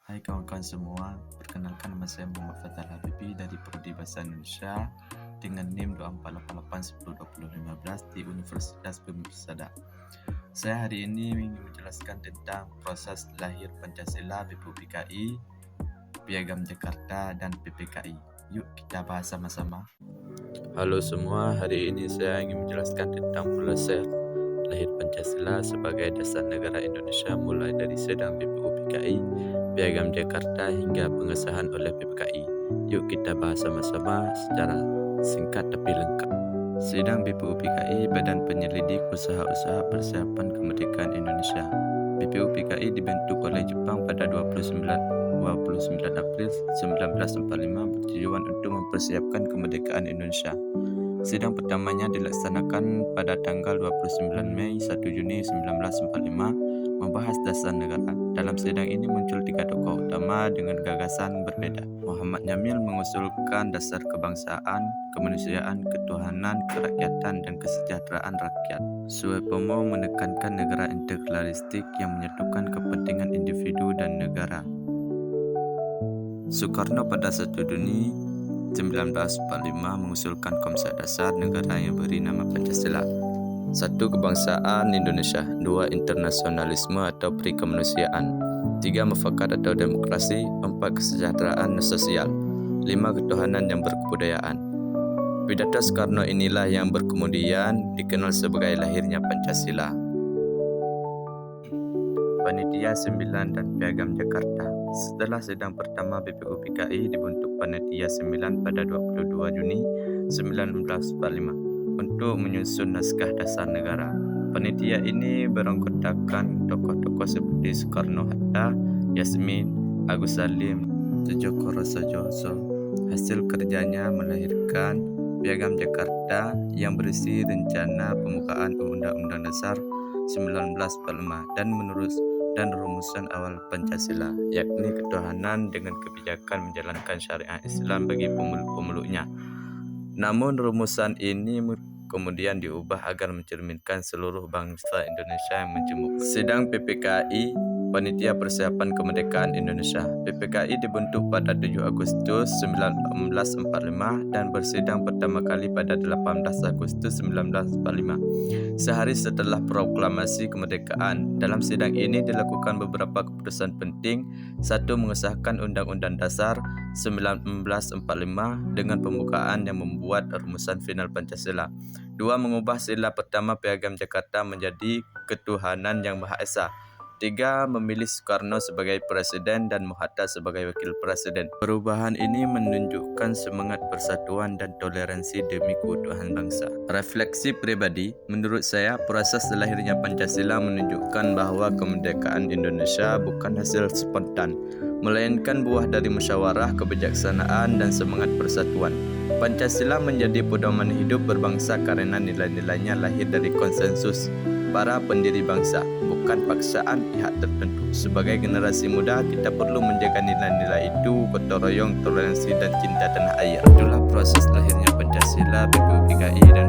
Hai kawan-kawan semua, perkenalkan nama saya Muhammad Fathal Habibi dari Prodi Bahasa Indonesia dengan NIM 2488102015 di Universitas Pemisada. Saya hari ini ingin menjelaskan tentang proses lahir Pancasila, BPUPKI, Piagam Jakarta, dan PPKI. Yuk kita bahas sama-sama. Halo semua, hari ini saya ingin menjelaskan tentang proses lahir Pancasila sebagai dasar negara Indonesia mulai dari sidang BPUPKI, Piagam Jakarta hingga pengesahan oleh PPKI. Yuk kita bahas sama-sama secara singkat tapi lengkap. Sidang BPUPKI, Badan Penyelidik Usaha-usaha Persiapan Kemerdekaan Indonesia. BPUPKI dibentuk oleh Jepang pada 29 April 1945 bertujuan untuk mempersiapkan kemerdekaan Indonesia. Sidang pertamanya dilaksanakan pada tanggal 29 Mei 1 Juni 1945 membahas dasar negara. Dalam sidang ini muncul 3 tokoh utama dengan gagasan berbeda. Muhammad Jamil mengusulkan dasar kebangsaan, kemanusiaan, ketuhanan, kerakyatan, dan kesejahteraan rakyat. Suhartomo menekankan negara integralistik yang menyatukan kepentingan individu dan negara. Soekarno pada 1 Juni 1945 mengusulkan konsep dasar negara yang beri nama Pancasila. 1. Kebangsaan Indonesia. 2. Internasionalisme atau perikemanusiaan. 3. Mufakat atau demokrasi. 4. Kesejahteraan sosial. 5. Ketuhanan yang berkebudayaan. Pidato Soekarno inilah yang berkemudian dikenal sebagai lahirnya Pancasila. Panitia 9 dan Piagam Jakarta. Setelah sidang pertama BPUPKI dibentuk Panitia 9 pada 22 Juni 1945 untuk menyusun naskah dasar negara. Panitia ini beranggotakan tokoh-tokoh seperti Soekarno-Hatta, Yasmin, Agus Salim, Sujoko Rosojoso. Hasil kerjanya melahirkan Piagam Jakarta yang berisi rencana pembukaan Undang-Undang Dasar 1945 dan rumusan awal Pancasila, yakni ketuhanan dengan kebijakan menjalankan syariat Islam bagi pemeluk-pemeluknya. Namun rumusan ini kemudian diubah agar mencerminkan seluruh bangsa Indonesia yang majemuk. Sidang PPKI, Panitia Persiapan Kemerdekaan Indonesia. PPKI dibentuk pada 7 Agustus 1945 dan bersidang pertama kali pada 18 Agustus 1945. Sehari setelah proklamasi kemerdekaan, dalam sidang ini dilakukan beberapa keputusan penting. 1. Mengesahkan Undang-Undang Dasar 1945 dengan pembukaan yang membuat rumusan final Pancasila. 2. Mengubah sila pertama Piagam Jakarta menjadi ketuhanan yang Maha Esa. 3. Memilih Soekarno sebagai presiden dan Muhatta sebagai wakil presiden. Perubahan ini menunjukkan semangat persatuan dan toleransi demi keutuhan bangsa. Refleksi pribadi, menurut saya proses lahirnya Pancasila menunjukkan bahwa kemerdekaan Indonesia bukan hasil spontan, melainkan buah dari musyawarah, kebijaksanaan, dan semangat persatuan. Pancasila menjadi pedoman hidup berbangsa karena nilai-nilainya lahir dari konsensus para pendiri bangsa, bukan paksaan pihak tertentu. Sebagai generasi muda, kita perlu menjaga nilai-nilai itu, gotong royong, toleransi, dan cinta tanah air. Itulah proses lahirnya Pancasila, BPUPKI, dan